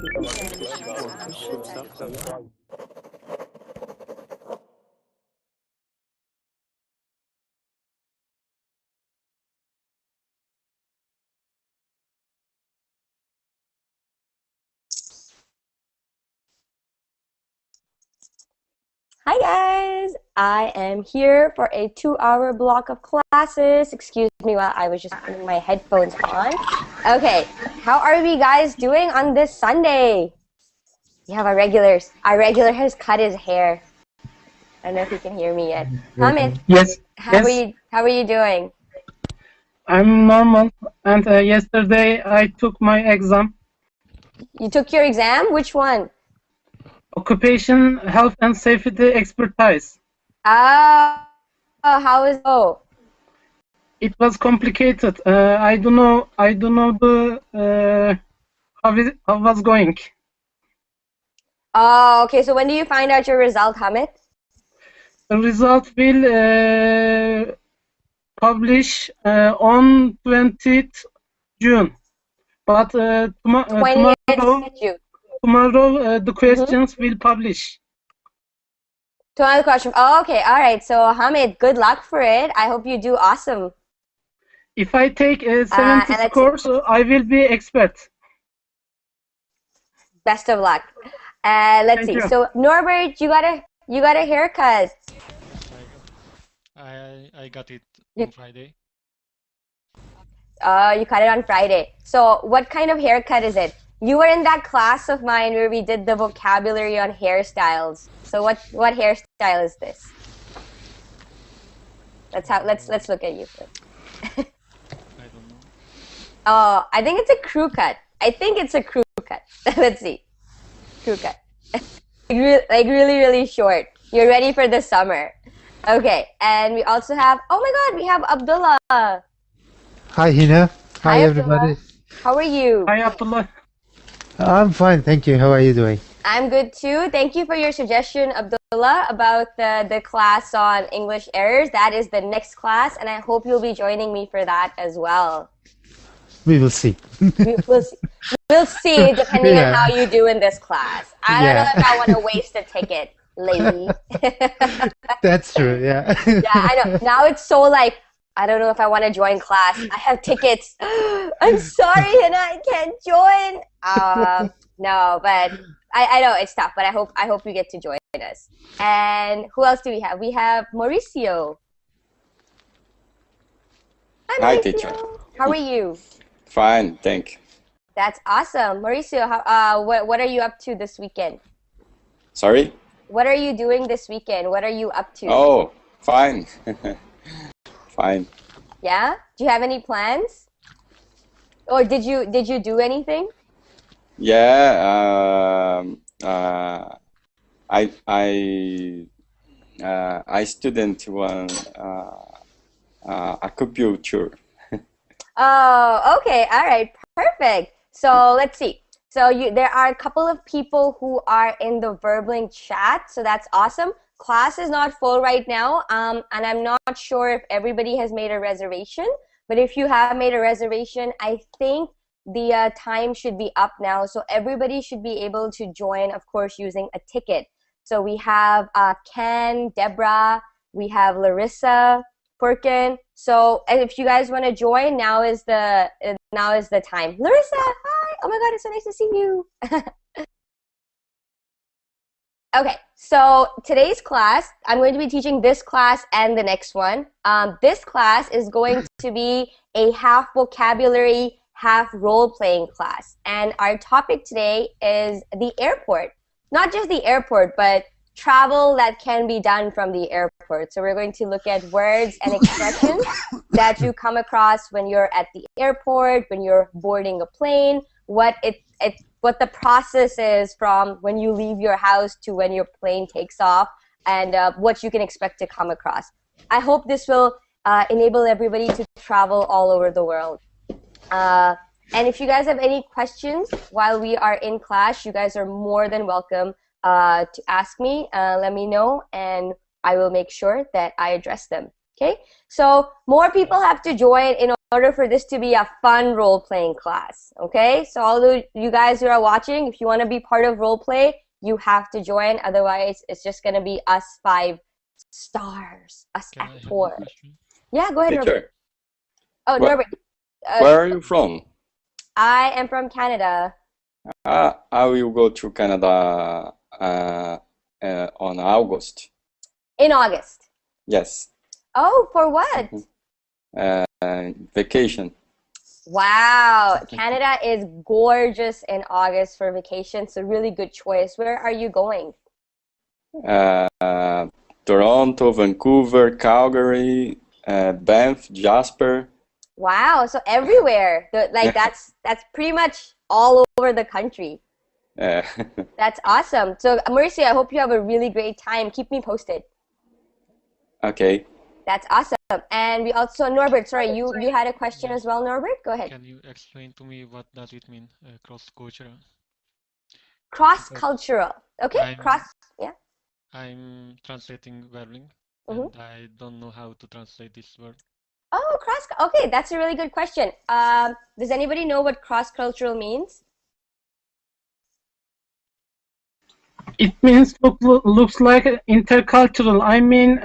Hi guys! I am here for a 2-hour block of classes. Excuse me while I was just putting my headphones on. Okay, how are we guys doing on this Sunday? We have our regulars. Our regular has cut his hair. I don't know if you can hear me yet. Hamid, Yes, how are you doing? I'm normal. And yesterday I took my exam, You took your exam? Which one? occupation health and safety expertise. Oh, how is It was complicated. I don't know the how was going. Oh, okay. So when do you find out your result, Hamid? The result will publish on 20th June. But tomorrow, 20th June. The questions will publish. To another question. Oh, okay. All right. So Hamid, good luck for it. I hope you do awesome. If I take a 70 scores, I will be expert. Best of luck. Let's see. So Norbert, you got a haircut. I got it on Friday. You cut it on Friday. So what kind of haircut is it? You were in that class of mine where we did the vocabulary on hairstyles. So what hairstyle is this? Let's look at you. I don't know. Oh, I think it's a crew cut. Let's see. Crew cut. like really short. You're ready for the summer. Okay, and we also have, oh my God, we have Abdullah. Hi, Hina. Hi, everybody. How are you? Hi, Abdullah. I'm fine, thank you. How are you doing? I'm good too. Thank you for your suggestion, Abdullah, about the class on English errors. That is the next class, and I hope you'll be joining me for that as well. We will see. We'll see depending on how you do in this class. I don't know if I want to waste a ticket, lady. That's true, yeah. Yeah, I know. Now it's so like, I don't know if I want to join class. I have tickets. I'm sorry, Hina, I can't join. No, but I know it's tough, but I hope you get to join us. And who else do we have? We have Mauricio. Hi, teacher. How are you? Fine, thank you. That's awesome. Mauricio, what are you up to this weekend? Sorry? What are you doing this weekend? What are you up to? Oh, fine. Fine. Yeah? Do you have any plans? Or did you do anything? Yeah, I student one acupuncture. Oh, okay. All right. Perfect. So let's see. So there are a couple of people who are in the Verbling chat. So that's awesome. Class is not full right now. And I'm not sure if everybody has made a reservation. But if you have made a reservation, I think the time should be up now. So everybody should be able to join, of course, using a ticket. So we have Ken, Deborah, we have Larissa, Perkin. So if you guys want to join, now is the time. Larissa, hi! Oh my God, it's so nice to see you. Okay, so today's class, I'm going to be teaching this class and the next one. This class is going to be a half vocabulary, half role-playing class. And our topic today is the airport. Not just the airport, but travel that can be done from the airport. So we're going to look at words and expressions that you come across when you're at the airport, when you're boarding a plane, what the process is from when you leave your house to when your plane takes off, and what you can expect to come across. I hope this will enable everybody to travel all over the world. And if you guys have any questions while we are in class, you guys are more than welcome to ask me. Let me know, and I will make sure that I address them. Okay? So more people have to join in order for this to be a fun role-playing class, okay? So all of you guys who are watching, if you want to be part of role play, you have to join. Otherwise, it's just going to be us 5 stars, us Can I have a actors. question? Yeah, go ahead, Norbert. Teacher, Oh, What- Norbert. where are you from? I am from Canada. I will go to Canada on August. In August. Yes, Oh, for what? vacation. Wow, Canada is gorgeous in August for vacation, so really good choice. Where are you going? Toronto, Vancouver, Calgary, Banff, Jasper. Wow, so everywhere. Like that's pretty much all over the country. Uh, That's awesome. So, Mercy, I hope you have a really great time. Keep me posted. okay. That's awesome. And we also, Norbert, sorry, you had a question as well, Norbert? Go ahead. Can you explain to me what does it mean, cross-cultural? Cross-cultural. Okay, I'm- yeah. I'm translating verbing, Mhm. and I don't know how to translate this word. Oh, okay, that's a really good question. Does anybody know what cross-cultural means? It means looks like intercultural. I mean,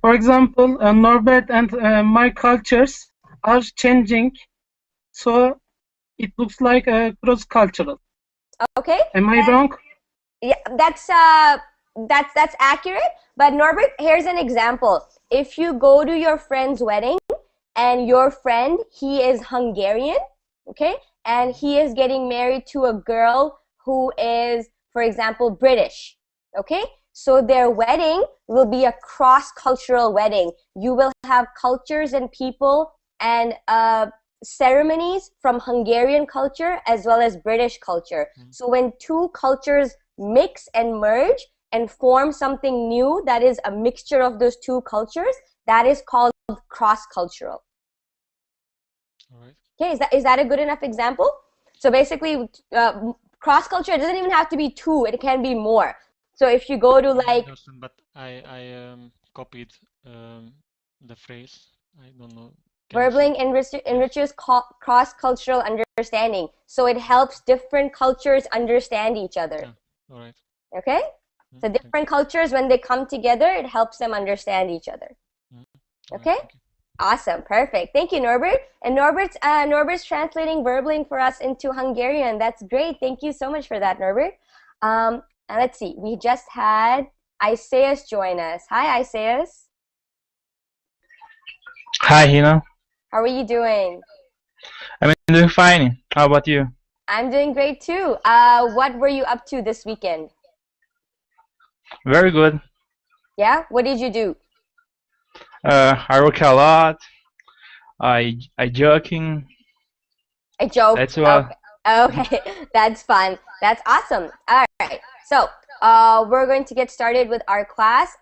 for example, Norbert and my cultures are changing, so it looks like cross-cultural. Okay. Am I wrong? Yeah, that's accurate. But Norbert, here's an example. If you go to your friend's wedding and your friend, he is Hungarian, okay, and he is getting married to a girl who is, for example, British, okay, so their wedding will be a cross-cultural wedding. You will have cultures and people and ceremonies from Hungarian culture as well as British culture. So when two cultures mix and merge and form something new that is a mixture of those two cultures, that is called cross-cultural. All right. Okay, is that a good enough example? So basically, cross-culture, it doesn't even have to be two, it can be more. So if you go to I like, understand, but I copied the phrase. I don't know. Can you say- verbling enriches cross-cultural understanding. So it helps different cultures understand each other. All right. Okay? So Thank you. different cultures, when they come together, it helps them understand each other. All right, Okay? thank you. Awesome, perfect. Thank you, Norbert. And Norbert's translating verbling for us into Hungarian. That's great. Thank you so much for that, Norbert. And let's see, we just had Isaias join us. Hi, Isaias. Hi, Hina. How are you doing? I'm doing fine. How about you? I'm doing great too. What were you up to this weekend? Very good. Yeah? What did you do? I work a lot. I joking. A joke. That's what. Okay, that's fun. That's awesome. All right. So, we're going to get started with our class.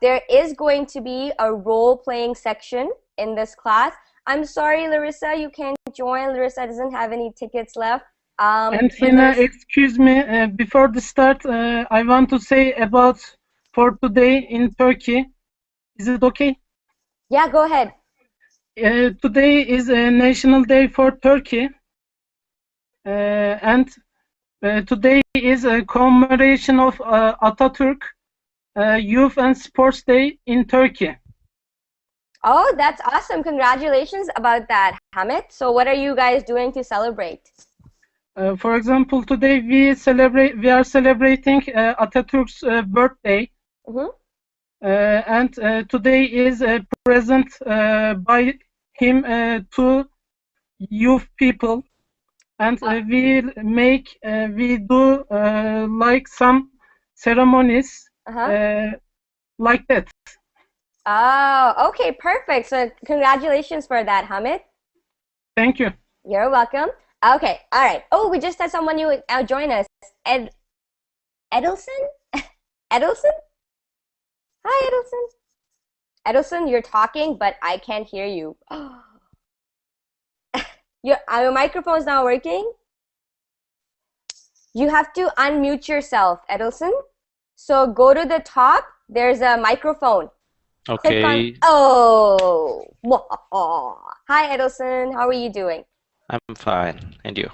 There is going to be a role-playing section in this class. I'm sorry, Larissa, you can't join. Larissa doesn't have any tickets left. And but Hina, Larissa- excuse me, before the start, I want to say about for today in Turkey. Is it okay? yeah, go ahead. Today is a national day for Turkey, and today is a commemoration of Atatürk Youth and Sports Day in Turkey. Oh, that's awesome. Congratulations about that, Hamid. So what are you guys doing to celebrate? For example, today we are celebrating Atatürk's birthday, Mhm. and today is present by him to youth people, and we do like some ceremonies Uh-huh. like that. Oh, okay, perfect. So congratulations for that, Hamid. Thank you. You're welcome. Okay, all right. Oh, we just had someone new join us. Edelson? Edelson? Hi, Edelson. Edelson, you're talking, but I can't hear you. Your microphone's not working? You have to unmute yourself, Edelson. So go to the top. There's a microphone. Click on, Okay, oh, hi Edelson, how are you doing? I'm fine. And you?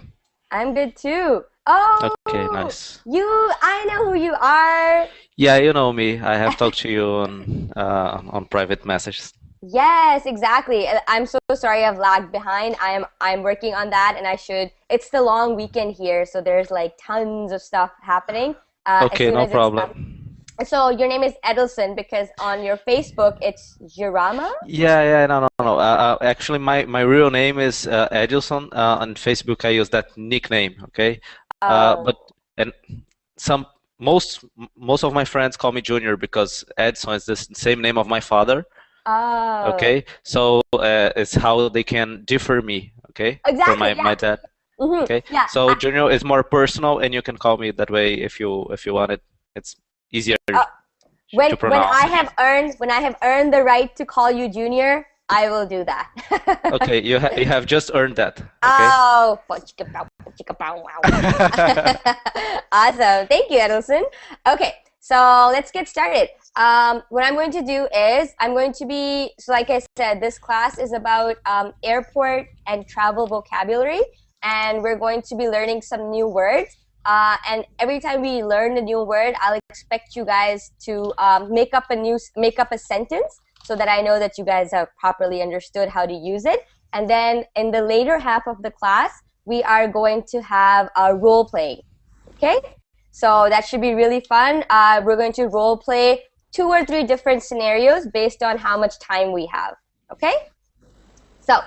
I'm good too. Oh, Okay, nice. I know who you are. Yeah, you know me. I have talked to you on private messages. Yes, exactly. I'm so sorry I've lagged behind. I'm working on that, and it's the long weekend here, so there's like tons of stuff happening. As Okay, soon no as it's done. problem. So your name is Edelson because on your Facebook it's Jirama? Yeah, no, no, no. Actually, my real name is Edilson. On Facebook, I use that nickname. Okay, but Oh. and some most of my friends call me Junior because Edson is the same name of my father. Oh. Okay, so it's how they can differ me. Okay, for Exactly, my yeah. dad. Mm-hmm. Okay, Yeah. so Junior is more personal, and you can call me that way if you want it. It's easier When to pronounce it. when I have earned the right to call you Junior, I will do that. Okay, you have just earned that. Okay. Oh, wow. Awesome. Thank you, Edelson. Okay, so let's get started. What I'm going to do is so like I said, this class is about airport and travel vocabulary, and we're going to be learning some new words. And every time we learn a new word, I'll expect you guys to make up a sentence so that I know that you guys have properly understood how to use it. And then in the later half of the class, we are going to have a role playing. Okay? So that should be really fun. We're going to role play 2 or 3 different scenarios based on how much time we have. Okay? So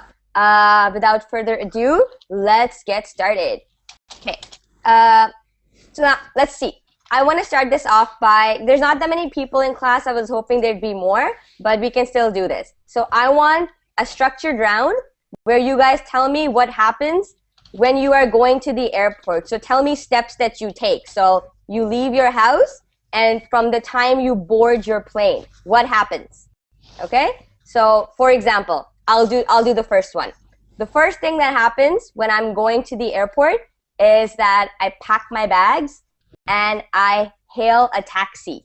without further ado, let's get started. Okay. So now, let's see. I want to start this off by, there's not that many people in class. I was hoping there'd be more, but we can still do this. So I want a structured round where you guys tell me what happens when you are going to the airport. So tell me steps that you take. So you leave your house, and from the time you board your plane, what happens? Okay? So for example, I'll do the first one. The first thing that happens when I'm going to the airport is that I pack my bags and I hail a taxi.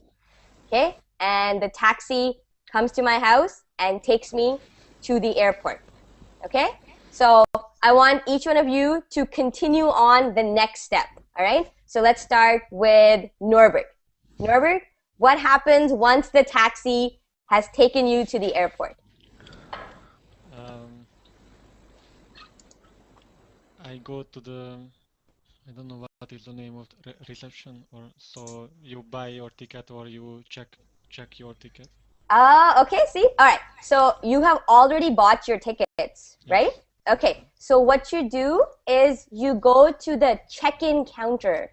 Okay? And the taxi comes to my house and takes me to the airport. Okay? So I want each one of you to continue on the next step. All right? So let's start with Norbert. Norbert, what happens once the taxi has taken you to the airport? I go to the, I don't know what is the name of the reception, or so you buy your ticket or you check your ticket. Okay, see? All right. So you have already bought your tickets, right? Okay. So what you do is you go to the check-in counter.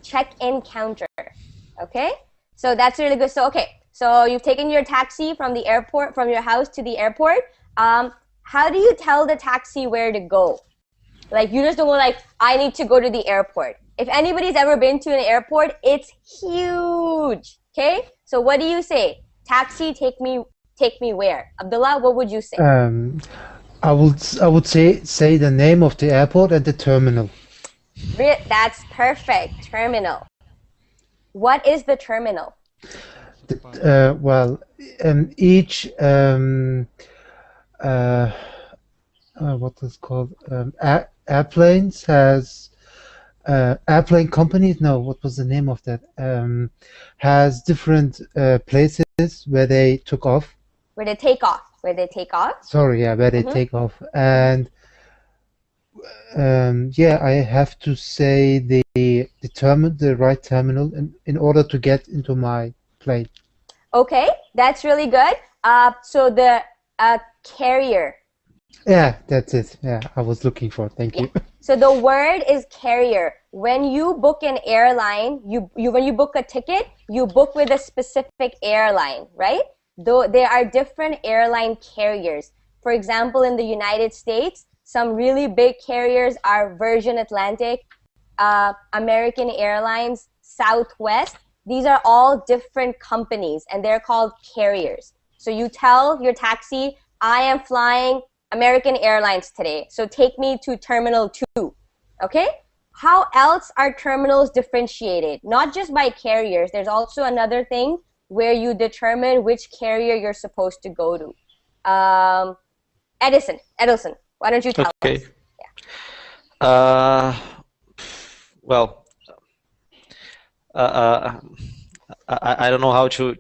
Check-in counter. Okay? So that's really good. So okay. So you've taken your taxi from the airport, from your house to the airport. How do you tell the taxi where to go? Like, you just don't go like, I need to go to the airport. If anybody's ever been to an airport, it's huge. Okay? So what do you say? Taxi, take me where? Abdullah, what would you say? I would say the name of the airport and the terminal. That's perfect. Terminal. What is the terminal? Well, each what is called airplanes has airplane companies. No, what was the name of that? Has different places where they took off. Where they take off. Where they take off. Sorry, yeah, where they take off. And yeah, I have to say the right terminal in order to get into my plane. Okay, that's really good. So the carrier. Yeah, that's it. Yeah, I was looking for. Thank you. So the word is carrier. When you book an airline, when you book a ticket, you book with a specific airline, right? Though there are different airline carriers. For example, in the United States, some really big carriers are Virgin Atlantic, American Airlines, Southwest. These are all different companies, and they're called carriers. So you tell your taxi, I am flying American Airlines today, so take me to Terminal 2, okay? How else are terminals differentiated? Not just by carriers, there's also another thing where you determine which carrier you're supposed to go to? Edelson, why don't you tell Okay. us? Yeah. Well, I don't know how to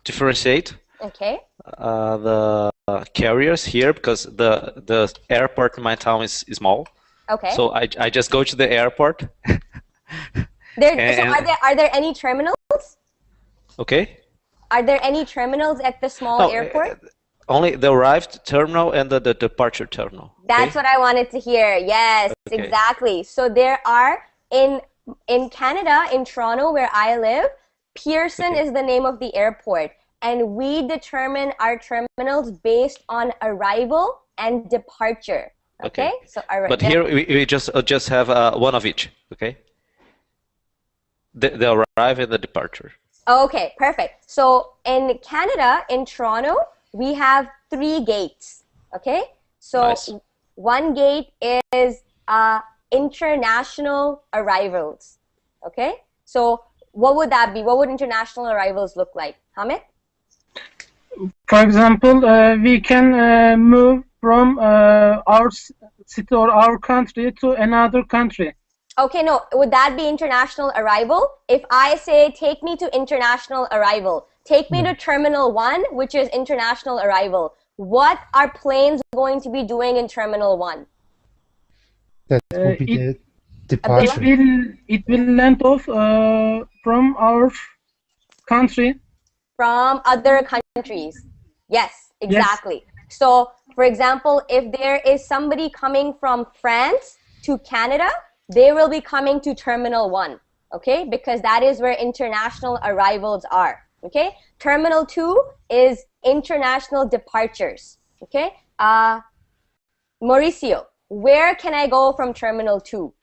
differentiate Okay. the carriers here because the airport in my town is small. Okay. So I just go to the airport. So are there any terminals? Okay. Are there any terminals at the small No, airport? only the arrived terminal and the departure terminal. That's what I wanted to hear. Yes, Okay. exactly. So there are in Canada, in Toronto, where I live, Pearson Okay. is the name of the airport, and we determine our terminals based on arrival and departure. Okay. So But here we just have one of each. Okay. The arrive and the departure. Okay, perfect. So in Canada, in Toronto, we have 3 gates. Okay, so Nice. one gate is international arrivals. Okay, so what would that be? What would international arrivals look like, Hamid? For example, we can move from our city or our country to another country. Okay, no, would that be international arrival? If I say, take me to international arrival, take me to Terminal 1, which is international arrival, what are planes going to be doing in Terminal 1? That will be the It departure. will land off from our country. From other countries. Yes, exactly. So, for example, if there is somebody coming from France to Canada, they will be coming to Terminal 1, okay? Because that is where international arrivals are, okay? Terminal 2 is international departures, okay? Mauricio, where can I go from Terminal 2?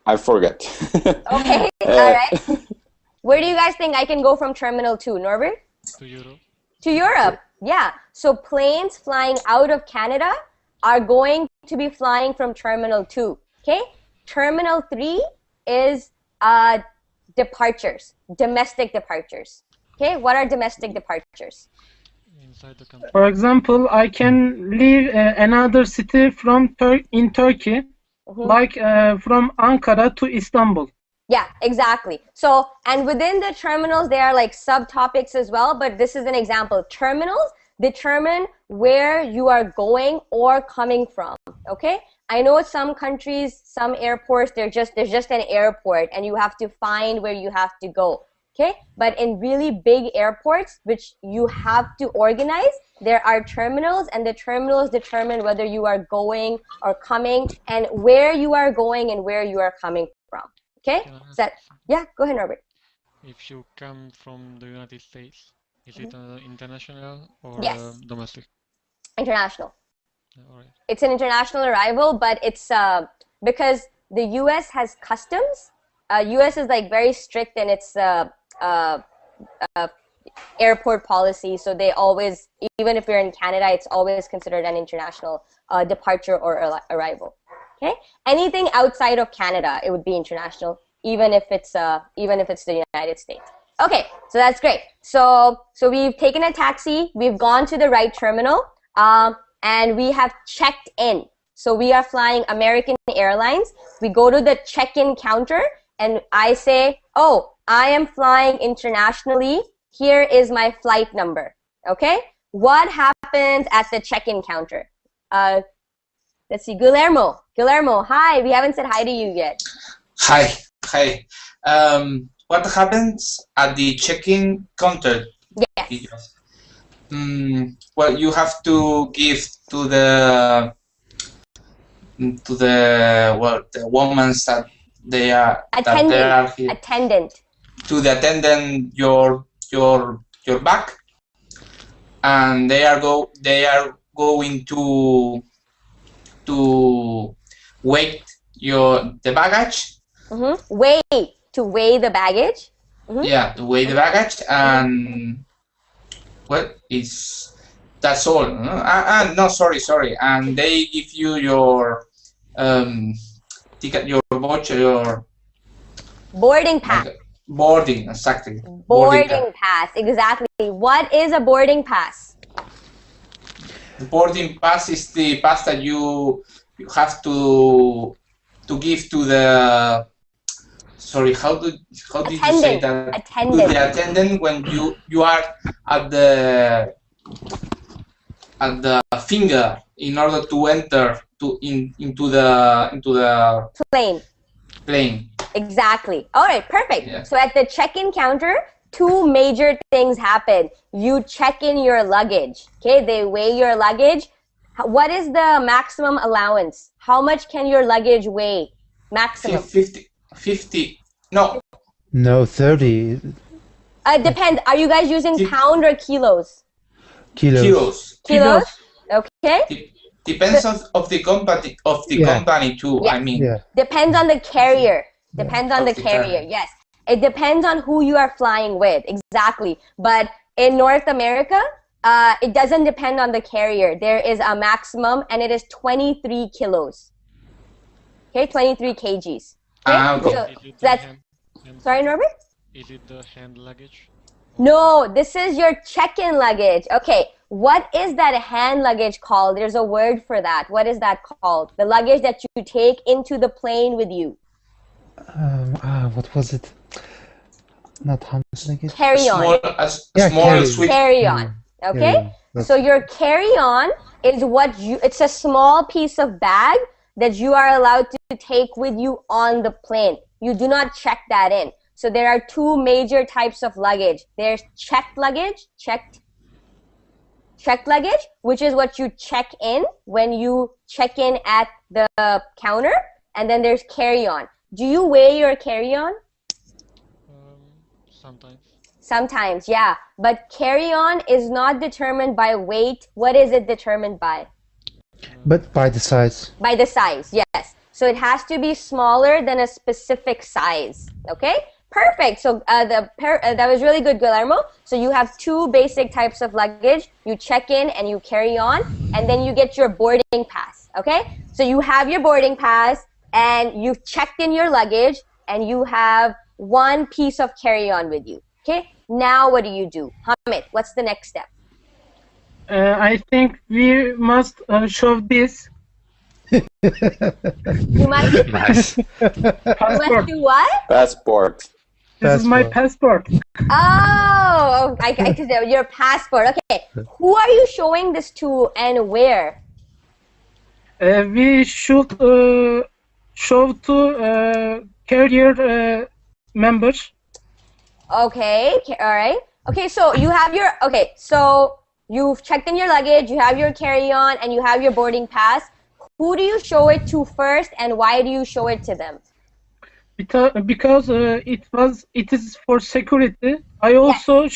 I forget. Okay, all right. Where do you guys think I can go from Terminal 2, Norbert? To Europe. To Europe, yeah. So planes flying out of Canada are going to be flying from Terminal 2, okay? Terminal 3 is departures, domestic departures, okay? What are domestic departures? Inside the country. For example, I can leave another city from in Turkey, like from Ankara to Istanbul. Yeah, exactly. So, and within the terminals, there are like subtopics as well, but this is an example. Terminals determine where you are going or coming from, okay? I know some countries, some airports, there's just an airport and you have to find where you have to go, okay? But in really big airports, which you have to organize, there are terminals, and the terminals determine whether you are going or coming and where you are going and where you are coming from. Okay, yeah, go ahead, Robert. If you come from the United States, is it international or Yes. domestic? International. All right. It's an international arrival, but it's because the U.S. has customs. U.S. is like very strict in its airport policy, so they always, even if you're in Canada, it's always considered an international departure or arrival. Okay, anything outside of Canada, it would be international, even if it's the United States. Okay, so that's great. So we've taken a taxi, we've gone to the right terminal, and we have checked in. So we are flying American Airlines. We go to the check-in counter, and I say, oh, I am flying internationally. Here is my flight number. Okay, what happens at the check-in counter? Let's see, Guillermo, hi, we haven't said hi to you yet. Hi. What happens at the check-in counter? Yes. Well, you have to give to the women that they are here. Attendant. To the attendant your bag, and they are going to weight the baggage. To weigh the baggage. Yeah, to weigh the baggage, and well, that's all. No, sorry, and they give you your ticket, your voucher, Boarding pass. Boarding, exactly. Boarding pass, exactly. What is a boarding pass? The boarding pass is the pass that you have to give to the, sorry, how did you say that? Attendant. To the attendant when you are at the finger in order to enter into the plane. Exactly. All right, perfect. Yeah. So at the check-in counter, two major things happen. You check in your luggage. Okay, they weigh your luggage. What is the maximum allowance? How much can your luggage weigh? Maximum. 50. No. No, 30 Depends. Are you guys using pound or kilos? kilos. Kilos. Okay. Depends of the company company too. Yes. I mean. Yeah. Depends on the carrier. Depends on the Of the carrier. carrier. Yes. It depends on who you are flying with. Exactly. But in North America, it doesn't depend on the carrier. There is a maximum, and it is 23 kilos. Okay, 23 kgs. Okay. Okay. So that's. Sorry, Norbert? Is it the hand luggage? No, this is your check-in luggage. Okay, what is that hand luggage called? There's a word for that. What is that called? The luggage that you take into the plane with you. What was it? Not hand luggage. Carry-on. Small sweet. Carry-on. Okay? So your carry-on is it's a small piece of bag that you are allowed to take with you on the plane. You do not check that in. So there are two major types of luggage. There's checked luggage, checked luggage, which is what you check in when you check in at the counter, and then there's carry-on. Do you weigh your carry-on? Sometimes. Sometimes, yeah. But carry-on is not determined by weight. What is it determined by? But by the size. By the size, yes. So it has to be smaller than a specific size. Okay? Perfect. So that was really good, Guillermo. So you have two basic types of luggage. You check in and you carry on, and then you get your boarding pass. Okay? So you have your boarding pass, and you've checked in your luggage, and you have one piece of carry-on with you. Okay? Now what do? Hamid, what's the next step? I think we must show this. You must, Nice. you must do what? Passport. This is my passport. Oh, I can say your passport. Okay. Who are you showing this to and where? We should show to carrier members. Okay. All right. Okay. So you have your. Okay. So you've checked in your luggage. You have your carry-on, and you have your boarding pass. Who do you show it to first, and why do you show it to them? Because it is for security. I also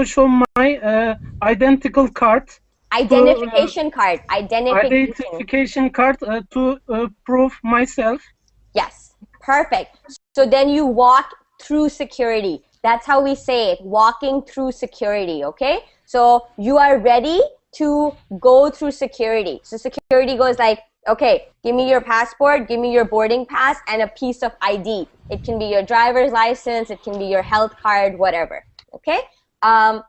show my identical card. Identification card. Identification card to prove myself. Yes. Perfect. So then you walk through security. That's how we say it. Walking through security. Okay. So you are ready to go through security. So security goes like, okay, give me your passport, give me your boarding pass, and a piece of ID. It can be your driver's license, it can be your health card, whatever. Okay? And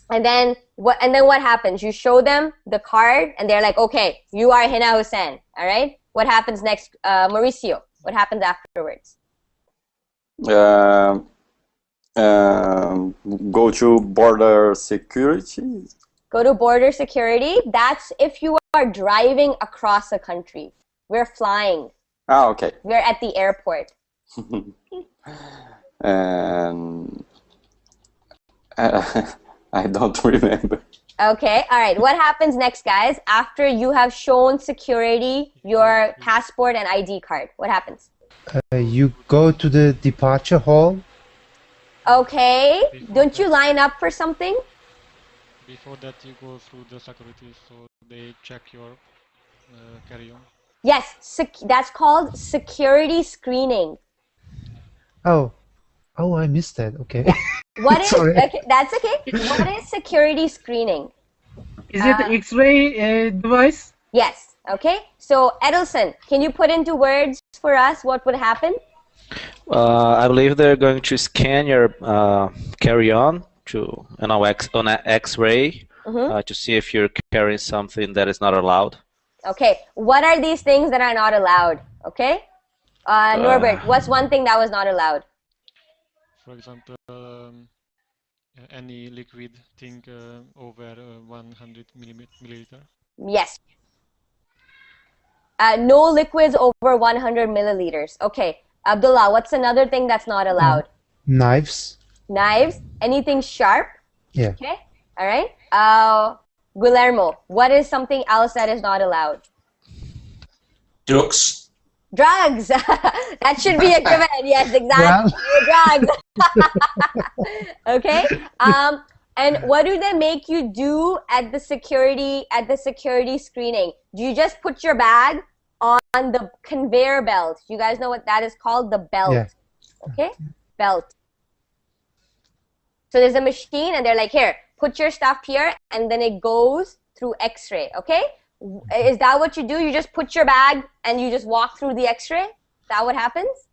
then what happens? You show them the card, and they're like, okay, you are Hina Hussein. All right? What happens next? Mauricio, what happens afterwards? Go to border security. Go to border security. That's if you are driving across a country. We're flying. Ah, okay. We're at the airport. And I don't remember. Okay, all right. What happens next, guys? After you have shown security your passport and ID card, what happens? You go to the departure hall. Okay. Don't you line up for something? Before that, you go through the security, so they check your carry-on. Yes, that's called security screening. Oh, I missed that. Okay. What is? Sorry. Okay, that's okay. What is security screening? Is it X-ray device? Yes. Okay. So Edelson, can you put into words for us what would happen? I believe they're going to scan your carry-on to on an X-ray to see if you're carrying something that is not allowed. Okay, what are these things that are not allowed? Okay, Norbert, what's one thing that was not allowed? For example, any liquid thing over 100 milliliter. Yes. No liquids over 100 milliliters. Okay, Abdullah, what's another thing that's not allowed? Knives. Knives. Anything sharp? Yeah. Okay, all right. Guillermo, what is something else that is not allowed? Drugs. Drugs. That should be a given. Yes, exactly. Drugs. Okay. And what do they make you do at the security screening? Do you just put your bag on the conveyor belt? You guys know what that is called? The belt. Yeah. Okay? Belt. So there's a machine and they're like, here, put your stuff here, and then it goes through X-ray. Okay? Is that what you do? You just put your bag and you just walk through the X-ray? Is that what happens?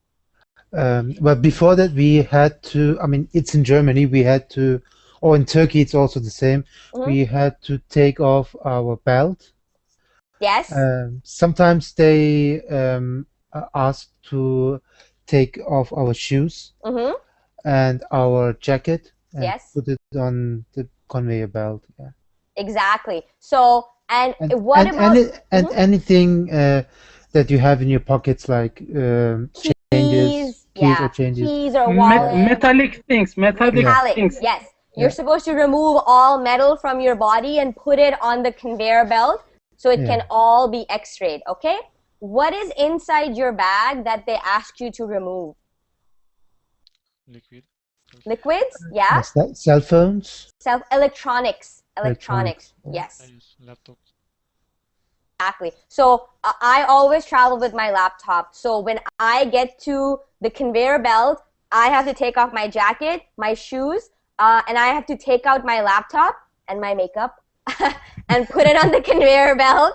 But before that, we had to, I mean, it's in Germany, we had to, or in Turkey, it's also the same. We had to take off our belt. Yes. Sometimes they ask to take off our shoes and our jacket and Yes. put it on the conveyor belt. Yeah. Exactly. So, and and anything that you have in your pockets, like changes, keys or changes. Keys or wallet. Metallic things. Metallic. Things. Yes. You're supposed to remove all metal from your body and put it on the conveyor belt so it can all be X-rayed. Okay? What is inside your bag that they ask you to remove? Liquid. Liquids? Yeah. Cell phones. Electronics. Electronics. Yes. I use laptop. Exactly. So I always travel with my laptop. So when I get to the conveyor belt, I have to take off my jacket, my shoes, and I have to take out my laptop and my makeup and put it on the conveyor belt.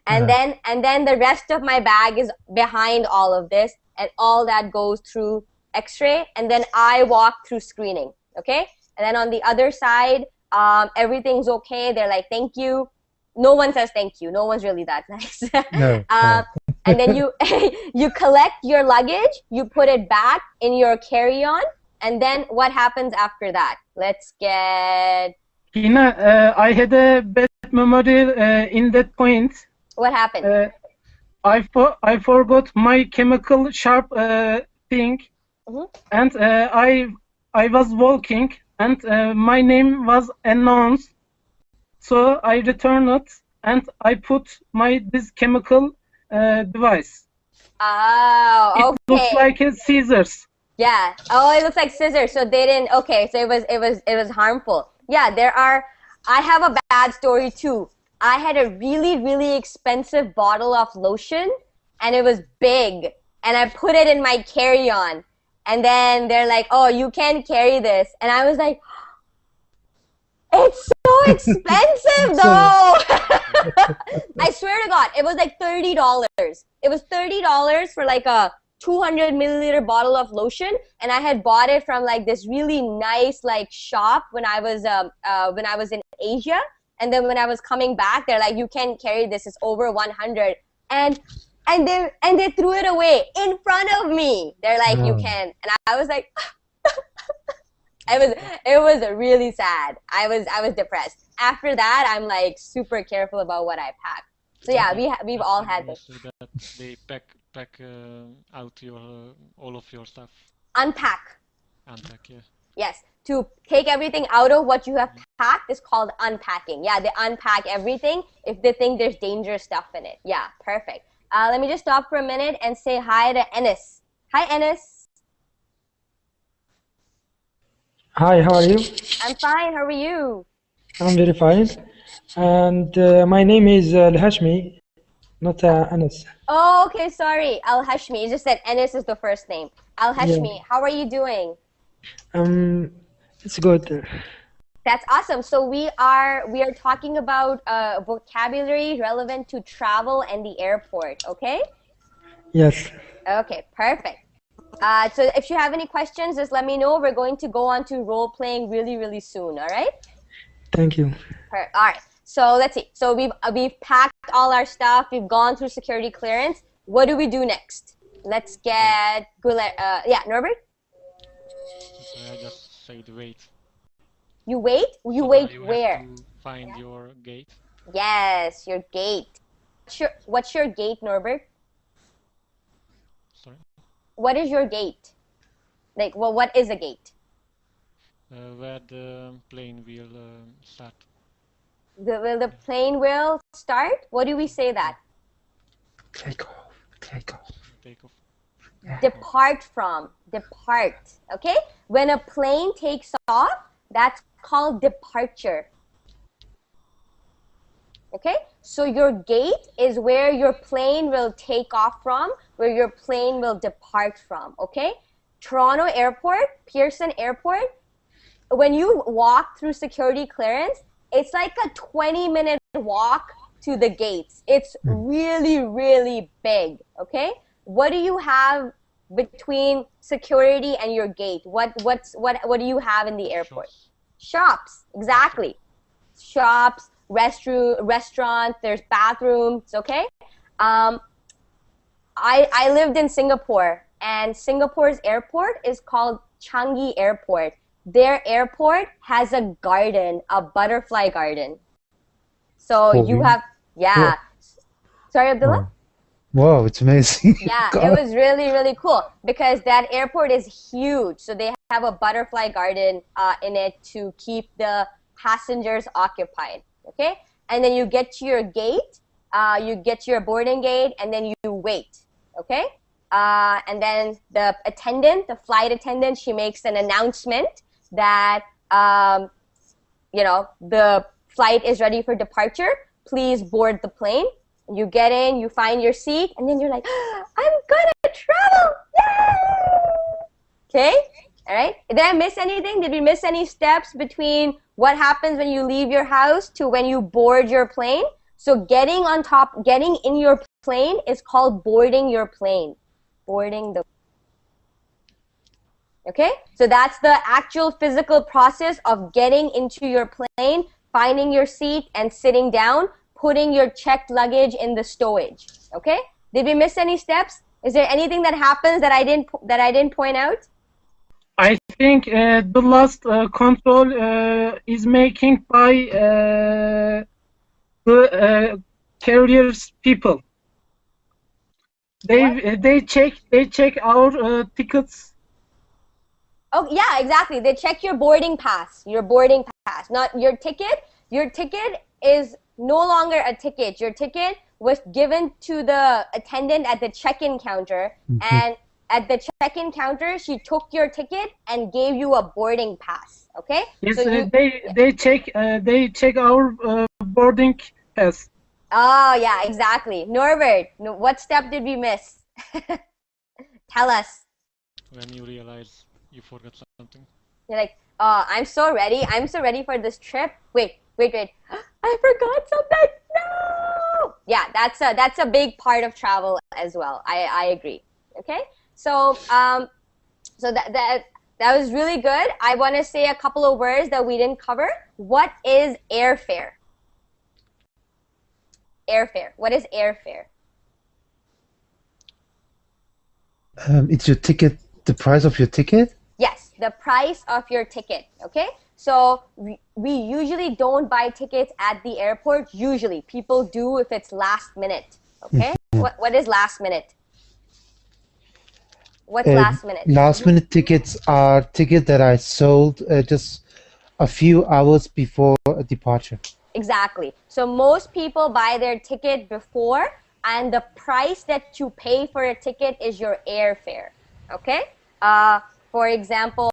And then the rest of my bag is behind all of this, and all that goes through X-ray, and then I walk through screening. Okay? And then on the other side, everything's okay. They're like, thank you. No one says thank you. No one's really that nice. No. And then you collect your luggage, you put it back in your carry-on, and then what happens after that? Let's get... Hina, I had a bad memory in that point. What happened? I forgot my chemical sharp thing, and I was walking, and my name was announced. So I returned it and I put this chemical device. Oh, okay. It looks like a scissors. Yeah. Oh, it looks like scissors. So they didn't. Okay. So it was harmful. Yeah. I have a bad story too. I had a really expensive bottle of lotion, and it was big, and I put it in my carry-on, and then they're like, "Oh, you can't carry this," and I was like, it's so expensive though. I swear to God, it was like $30. It was $30 for like a 200 milliliter bottle of lotion, and I had bought it from like this really nice like shop when I was in Asia. And then when I was coming back, they're like, "You can't carry this; it's over 100." And they threw it away in front of me. They're like, "You can," and I was like. It was really sad. I was depressed. After that, I'm like super careful about what I pack. So yeah, we've all had this. That they pack out your all of your stuff. Unpack. Unpack, yeah. Yes, to take everything out of what you have packed is called unpacking. Yeah, they unpack everything if they think there's dangerous stuff in it. Yeah, perfect. Let me just stop for a minute and say hi to Enes. Hi, Enes. Hi, how are you? I'm fine. How are you? I'm very fine. And my name is Al-Hashmi, not Anas. Oh, okay, sorry. Al-Hashmi. You just said Enes is the first name. Al-Hashmi, how are you doing? It's good. That's awesome. So we are talking about vocabulary relevant to travel and the airport, okay? Yes. Okay, perfect. So if you have any questions, just let me know. We're going to go on to role playing really, really soon. All right? Thank you. All right. So let's see. So we've packed all our stuff. We've gone through security clearance. What do we do next? Let's get yeah, Norbert. So I just said wait. You wait. You So wait you where? have to find your gate. Yes, your gate. What's your gate, Norbert? Sorry. What is your gate? Like, well, what is a gate? Where the plane will start. Will the plane will start? What do we say that? Take off. Take off. Take off. Depart from. Depart. Okay? When a plane takes off, that's called departure. Okay? So your gate is where your plane will take off from, where your plane will depart from. Okay? Toronto Airport, Pearson Airport, when you walk through security clearance, it's like a 20-minute walk to the gates. It's really, really big, okay? What do you have between security and your gate? What do you have in the airport? Shops, exactly. Shops, restaurants, there's bathrooms, okay? I lived in Singapore, and Singapore's airport is called Changi Airport. Their airport has a garden, a butterfly garden. So you have, yeah. Sorry, Abdullah? Wow, it's amazing. Yeah, it was really, really cool because that airport is huge. So they have a butterfly garden in it to keep the passengers occupied, okay? And then you get to your gate, you get to your boarding gate, and then you wait, okay? And then the attendant, the flight attendant, she makes an announcement that, you know, the flight is ready for departure. Please board the plane. You get in, you find your seat, and then you're like, I'm gonna travel! Yay! Okay? All right? Did I miss anything? Did we miss any steps between what happens when you leave your house to when you board your plane? So getting in your plane is called boarding your plane. Boarding the. Okay? So that's the actual physical process of getting into your plane, finding your seat and sitting down, putting your checked luggage in the stowage. Okay? Did we miss any steps? Is there anything that happens that I didn't point out? I think the last control is making by the carriers people. They check our tickets. Oh yeah, exactly. They check your boarding pass. Your boarding pass, not your ticket. Your ticket is no longer a ticket. Your ticket was given to the attendant at the check-in counter, and at the check-in counter, she took your ticket and gave you a boarding pass. Okay? Yes, so they check our boarding pass. Oh yeah, exactly. Norbert, what step did we miss? Tell us. When you realize you forgot something. You're like, oh, I'm so ready. I'm so ready for this trip. Wait. I forgot something. No. Yeah, that's a big part of travel as well. I agree. Okay. So so that was really good. I want to say a couple of words that we didn't cover. What is airfare? Airfare. What is airfare? It's your ticket, the price of your ticket? Yes, the price of your ticket, okay? So we usually don't buy tickets at the airport. Usually, people do if it's last minute, okay? What is last minute? What's last minute? Last minute tickets are tickets that I sold just a few hours before a departure. Exactly. So most people buy their ticket before, and the price that you pay for a ticket is your airfare, okay? For example,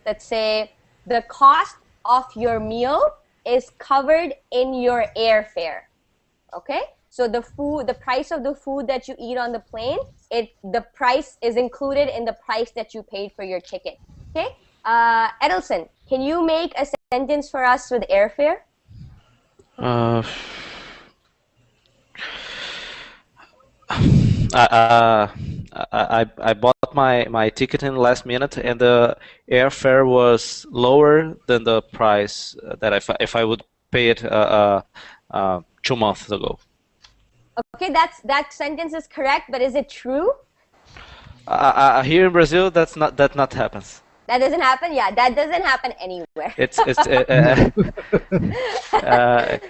let's say the cost of your meal is covered in your airfare, okay? So the price of the food that you eat on the plane, the price is included in the price that you paid for your ticket, okay? Edelson, can you make a sentence for us with airfare? I bought my ticket in the last minute, and the airfare was lower than the price that if I would pay it 2 months ago. Okay, that sentence is correct, but is it true? Here in Brazil, that not happens. That doesn't happen? Yeah, that doesn't happen anywhere.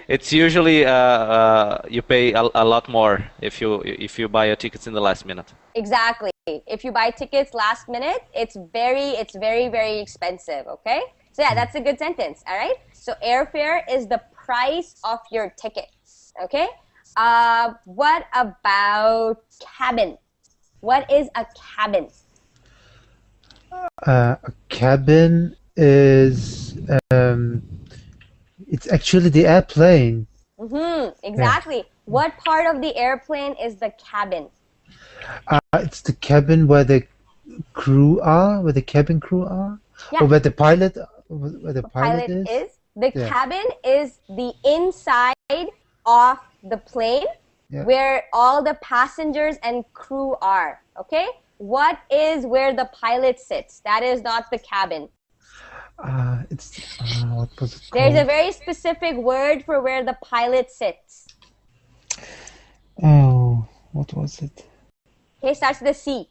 It's usually you pay a lot more if you buy your tickets in the last minute. Exactly. If you buy tickets last minute, it's very, very expensive, okay? So yeah, that's a good sentence, all right? So airfare is the price of your tickets, okay? What about cabin? What is a cabin? A cabin is it's actually the airplane. Exactly. Yeah. What part of the airplane is the cabin? It's the cabin where the crew are, where the cabin crew are, yeah. Or where the pilot is. The cabin is the inside of the plane, where all the passengers and crew are. Okay. What is where the pilot sits? That is not the cabin. It's what was it called? There's a very specific word for where the pilot sits. Oh, what was it? Okay, starts with a C.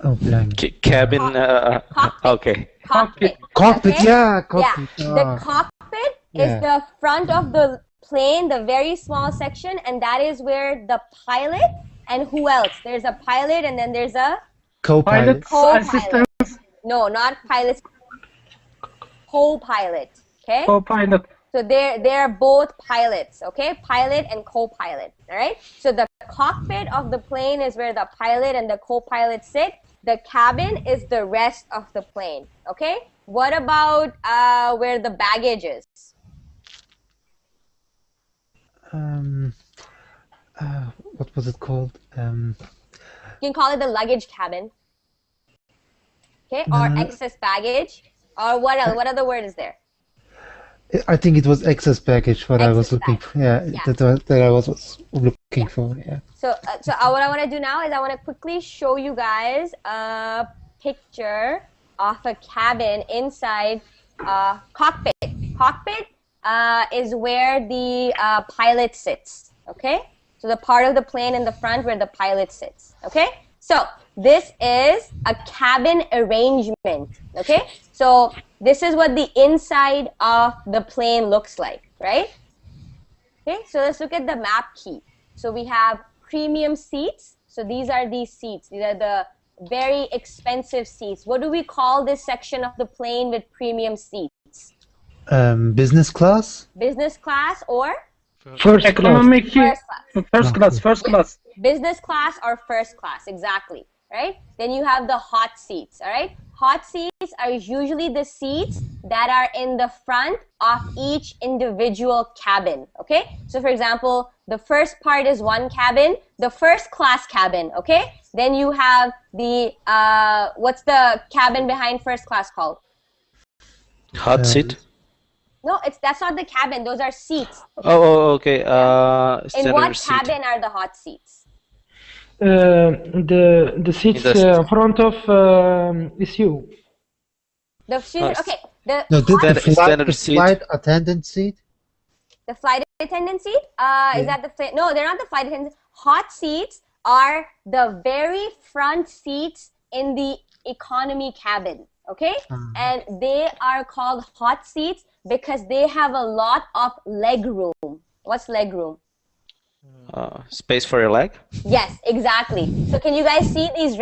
Oh, blank. Cabin. Cockpit. Okay. Cockpit. Cockpit. Okay? Yeah, cockpit. Yeah. The cockpit is the front of the plane, the very small section, and that is where the pilot and who else? There's a pilot, and then there's a co-pilot. No, not pilot. Co-pilot. Okay. Co-pilot. So they're both pilots. Okay, pilot and co-pilot. All right. So the cockpit of the plane is where the pilot and the co-pilot sit. The cabin is the rest of the plane. Okay. What about where the baggage is? What was it called? You can call it the luggage cabin. Okay, or excess baggage, or what else? What other word is there? I think it was excess baggage. What I was looking for. Yeah, that I was looking for. Yeah. So, what I want to do now is I want to quickly show you guys a picture of a cabin inside cockpit. Cockpit is where the pilot sits. Okay. So the part of the plane in the front where the pilot sits, okay? So this is a cabin arrangement, okay? So this is what the inside of the plane looks like, right? Okay, so let's look at the map key. So we have premium seats. So these are these seats. These are the very expensive seats. What do we call this section of the plane with premium seats? Business class? Business class or? First class. Business class or first class, exactly, right? Then you have the hot seats, all right? Hot seats are usually the seats that are in the front of each individual cabin, okay? So for example, the first part is one cabin, the first class cabin, okay? Then you have the, what's the cabin behind first class called? Hot seat? No, that's not the cabin. Those are seats. Oh, okay. In what cabin are the hot seats? The seats front of SU. The seat. Okay. The flight attendant seat. The flight attendant seat. Is that the flight? No, they're not the flight attendant. Hot seats are the very front seats in the economy cabin. Okay, and they are called hot seats because they have a lot of leg room. What's leg room? Space for your leg? Yes, exactly. So can you guys see these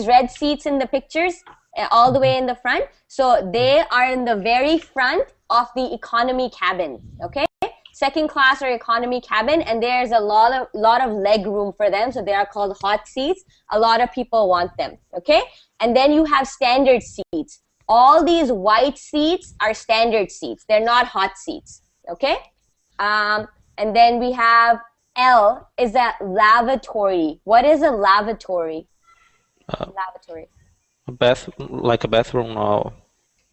red seats in the pictures all the way in the front? So they are in the very front of the economy cabin. Okay, second class or economy cabin, and there's a lot of leg room for them. So they are called hot seats. A lot of people want them. Okay. And then you have standard seats. All these white seats are standard seats. They're not hot seats, okay? And then we have L is a lavatory. What is a lavatory? Lavatory. Like a bathroom or...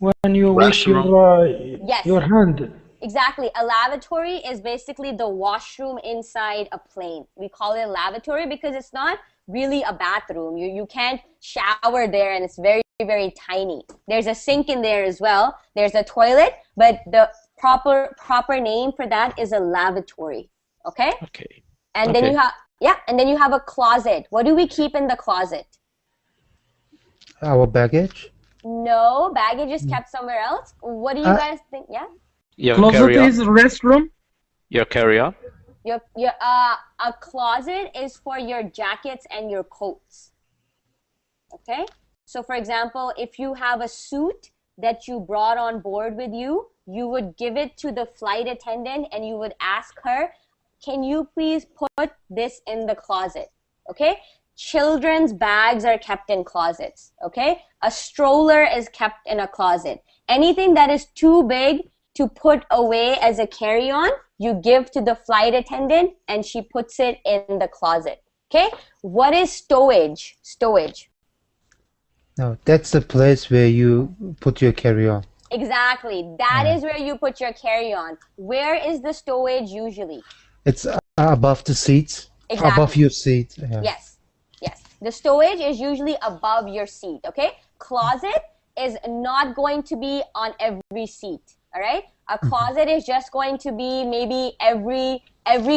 When you wash your hand. Exactly. A lavatory is basically the washroom inside a plane. We call it a lavatory because it's not really a bathroom. You can't shower there, and it's very, very tiny. There's a sink in there as well. There's a toilet, but the proper name for that is a lavatory. Okay? Okay. And then you have and then you have a closet. What do we keep in the closet? Our baggage? No, baggage is kept somewhere else. What do you guys think? Yeah? Your Closet carry-on. is restroom. Your carry-on. A closet is for your jackets and your coats. Okay? So for example, if you have a suit that you brought on board with you, you would give it to the flight attendant and you would ask her, can you please put this in the closet? Okay? Children's bags are kept in closets. Okay? A stroller is kept in a closet. Anything that is too big to put away as a carry-on, you give to the flight attendant and she puts it in the closet. Okay? What is stowage? Stowage. No, that's the place where you put your carry-on. Exactly. That is where you put your carry-on. Where is the stowage usually? It's above the seats. Exactly. Above your seat. Yeah. Yes. Yes. The stowage is usually above your seat. Okay? Closet is not going to be on every seat. All right? A closet is just going to be maybe every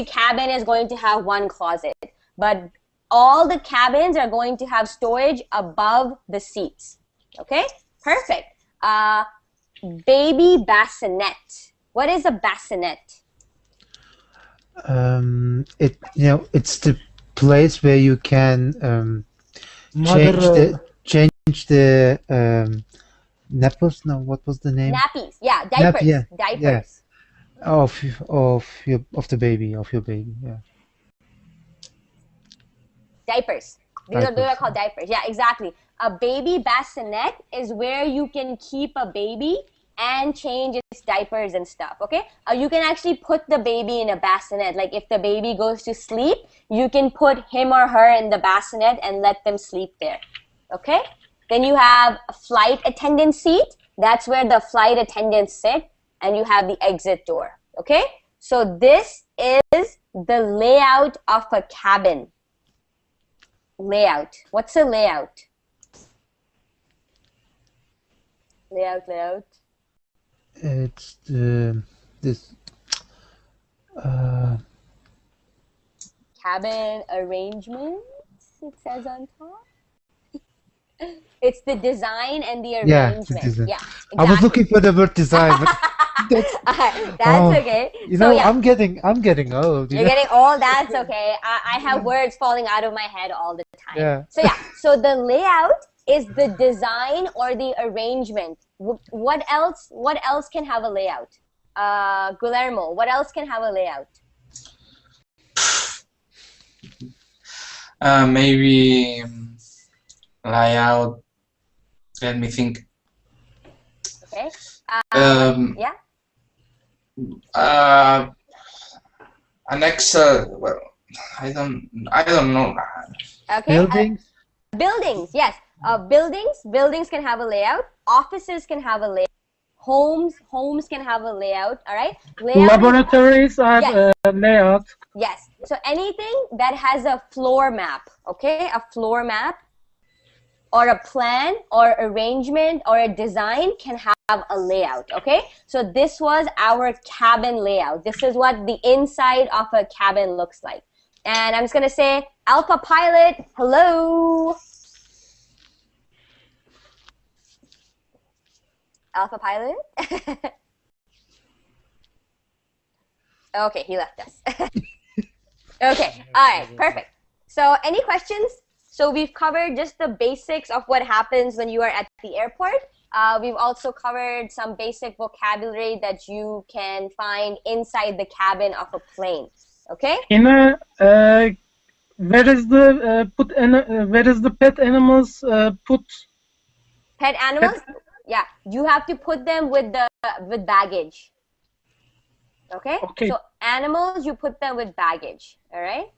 cabin is going to have one closet. But all the cabins are going to have storage above the seats. Okay? Perfect. Baby bassinet. What is a bassinet? It's the place where you can change the nipples. No, what was the name? Nappies. Yeah, diapers. Diapers. Yeah. Of the baby, of your baby. Yeah. Diapers. These are called diapers. Yeah, exactly. A baby bassinet is where you can keep a baby and change its diapers and stuff. Okay? You can actually put the baby in a bassinet. Like if the baby goes to sleep, you can put him or her in the bassinet and let them sleep there. Okay? Then you have a flight attendant seat. That's where the flight attendants sit, and you have the exit door. Okay? So this is the layout of a cabin. Layout. What's a layout? Layout. It's this cabin arrangement, it says on top. It's the design and the arrangement. Design. Yeah, exactly. I was looking for the word design, but that's okay. I'm getting old. You're getting old. That's okay. I have words falling out of my head all the time. Yeah. So the layout is the design or the arrangement. What else can have a layout? Guillermo, what else can have a layout? Maybe layout. Let me think. Okay. Yeah. An Excel. Well, I don't know. Okay. Buildings. Yes. Buildings can have a layout. Offices can have a layout. Homes can have a layout. All right. Laboratories have a layout. Yes. So anything that has a floor map. Okay. A floor map, or a plan, or arrangement, or a design can have a layout. Okay. So this was our cabin layout. This is what the inside of a cabin looks like. And I'm just gonna say, Alpha Pilot, hello. Alpha Pilot? Okay, he left us. Okay, all right, perfect. So any questions? So we've covered just the basics of what happens when you are at the airport. We've also covered some basic vocabulary that you can find inside the cabin of a plane. Okay? Hina, where is the pet animals put? Pet animals? Yeah, you have to put them with baggage. Okay? So animals, you put them with baggage. All right?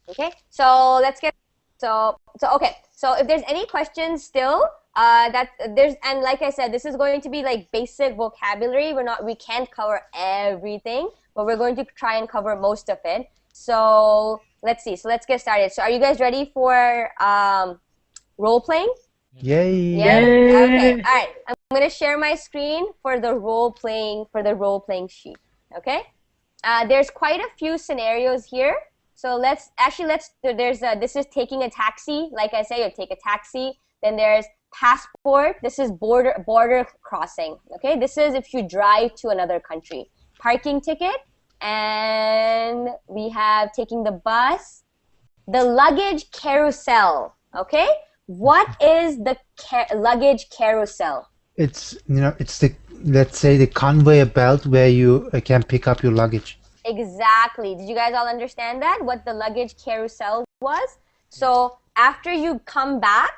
Okay. So let's get okay. So if there's any questions still, And like I said, this is going to be like basic vocabulary. We can't cover everything, but we're going to try and cover most of it. So let's see. So let's get started. So are you guys ready for role playing? Yay! Yes? Okay. All right. I'm going to share my screen for the role playing sheet. Okay. There's quite a few scenarios here. So this is taking a taxi. Like I say, you take a taxi. Then there's passport. This is border crossing. Okay. This is if you drive to another country. Parking ticket. And we have taking the bus. The luggage carousel. Okay. What is the luggage carousel? It's the, let's say, the conveyor belt where you can pick up your luggage. Exactly. Did you guys all understand that? What the luggage carousel was? So after you come back,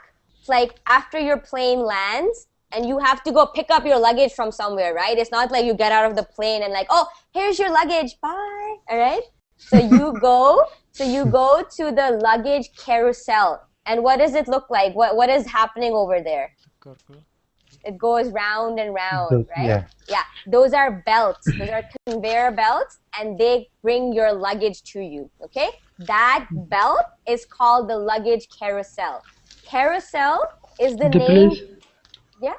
like after your plane lands, and you have to go pick up your luggage from somewhere, right? It's not like you get out of the plane and like, oh, here's your luggage, bye. All right. So you go to the luggage carousel. And what does it look like? What is happening over there? It goes round and round, right? Yeah. Those are belts. Those are conveyor belts, and they bring your luggage to you, okay? That belt is called the luggage carousel. Carousel is the name. Yeah?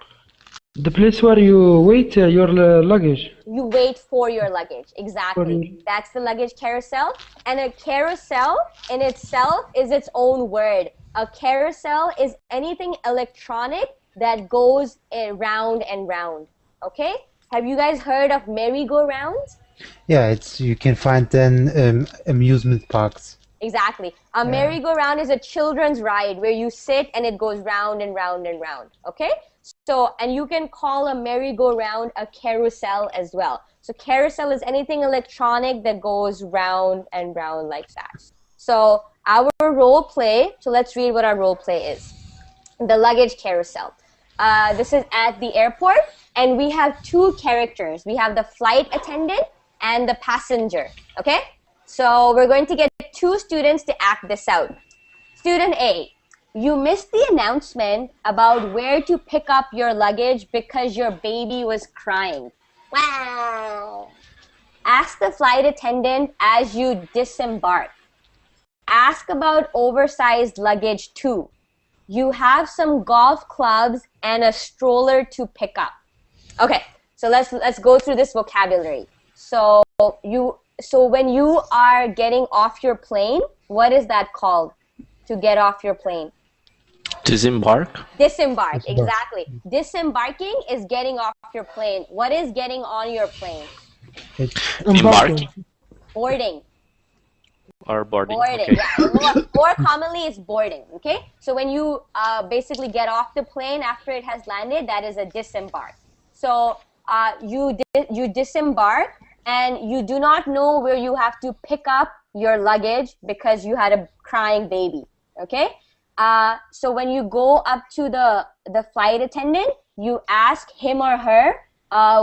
The place where you wait your luggage. You wait for your luggage, exactly. That's the luggage carousel. And a carousel in itself is its own word. A carousel is anything electronic that goes round and round, okay? Have you guys heard of merry-go-rounds? Yeah, you can find then amusement parks. Exactly. A merry-go-round is a children's ride where you sit and it goes round and round and round, okay? So, and you can call a merry-go-round a carousel as well. So carousel is anything electronic that goes round and round like that. So our role play, so let's read what our role play is. The luggage carousel. This is at the airport, and we have two characters. We have the flight attendant and the passenger, okay? So we're going to get two students to act this out. Student A, you missed the announcement about where to pick up your luggage because your baby was crying. Wow. Ask the flight attendant as you disembark. Ask about oversized luggage too. You have some golf clubs and a stroller to pick up. Okay, so let's go through this vocabulary. So when you are getting off your plane, what is that called? To get off your plane? Disembark. Disembark, exactly. Disembarking is getting off your plane. What is getting on your plane? Embarking. Boarding. Or boarding. Boarding, Okay. yeah. More commonly, it's boarding, okay? So when you basically get off the plane after it has landed, that is a disembark. So you disembark, and you do not know where you have to pick up your luggage because you had a crying baby, okay? So when you go up to the flight attendant, you ask him or her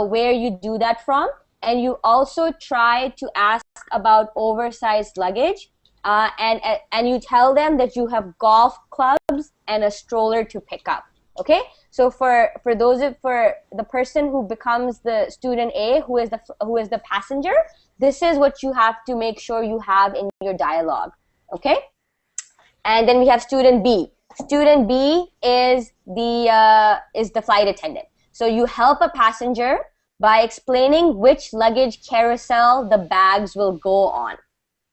where you do that from, and you also try to ask about oversized luggage, and you tell them that you have golf clubs and a stroller to pick up. Okay, so for the person who becomes the student A, who is the passenger, this is what you have to make sure you have in your dialogue. Okay, and then we have student B. Student B is the flight attendant. So you help a passenger by explaining which luggage carousel the bags will go on.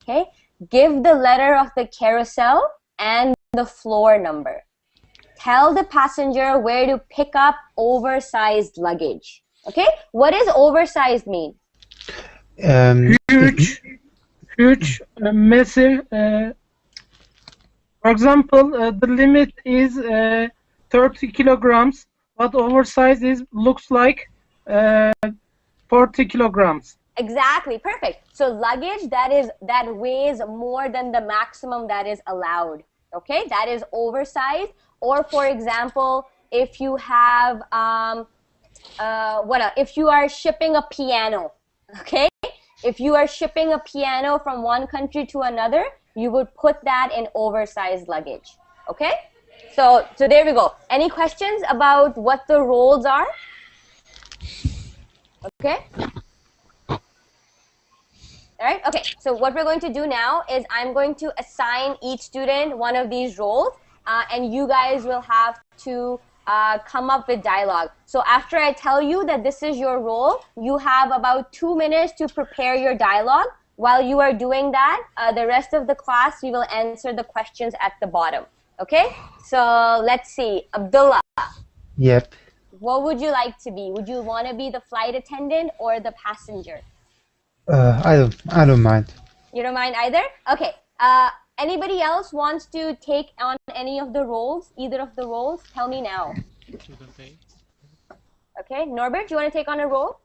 Okay, give the letter of the carousel and the floor number. Tell the passenger where to pick up oversized luggage. Okay, what does oversized mean? Huge, massive. For example, the limit is 30 kilograms, but oversized looks like 40 kilograms. Exactly, perfect. So luggage that weighs more than the maximum that is allowed. Okay, that is oversized. Or for example, if you have if you are shipping a piano, okay? If you are shipping a piano from one country to another, you would put that in oversized luggage. Okay? So there we go. Any questions about what the roles are? Okay. All right. Okay. So what we're going to do now is I'm going to assign each student one of these roles, and you guys will have to come up with dialogue. So after I tell you that this is your role, you have about 2 minutes to prepare your dialogue. While you are doing that, the rest of the class, we will answer the questions at the bottom. Okay? So let's see. Abdullah, Yep. what would you like to be? Would you want to be the flight attendant or the passenger? I don't mind. You don't mind either? Okay. Anybody else wants to take on any of the roles, either of the roles? Tell me now. Student A. Okay. Norbert, you want to take on a role?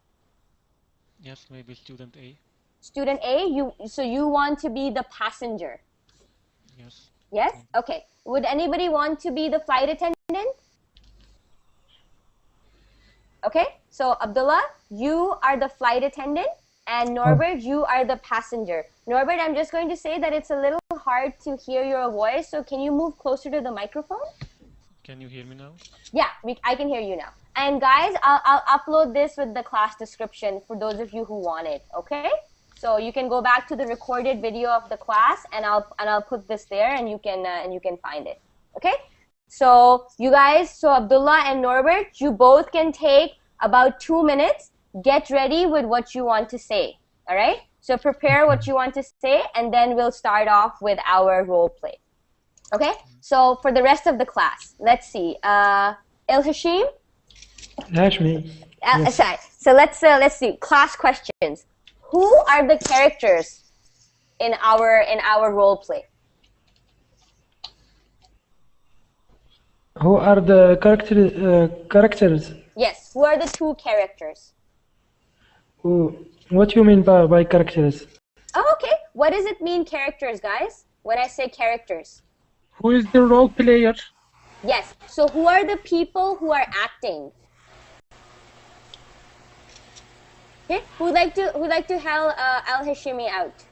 Yes, maybe student A. Student A, so you want to be the passenger? Yes. Yes? Okay. Would anybody want to be the flight attendant? Okay. So Abdullah, you are the flight attendant, and Norbert, you are the passenger. Norbert, I'm just going to say that it's a little hard to hear your voice, so can you move closer to the microphone? Can you hear me now? Yeah, I can hear you now. And guys, I'll upload this with the class description for those of you who want it, okay? So you can go back to the recorded video of the class, and I'll put this there, and you can find it, okay? So you guys, so Abdullah and Norbert, you both can take about 2 minutes. Get ready with what you want to say, all right? So prepare what you want to say, and then we'll start off with our role play, okay? So for the rest of the class, let's see. El Hashim? Hashmi. Yes. Sorry. So let's see. Class questions. Who are the characters in our role play? Who are the characters? Yes. Who are the two characters? What do you mean by characters? Oh, okay. What does it mean, characters, guys? When I say characters? Who is the role player? Yes. So who are the people who are acting? Okay. Who'd like to help Al Hashimi out?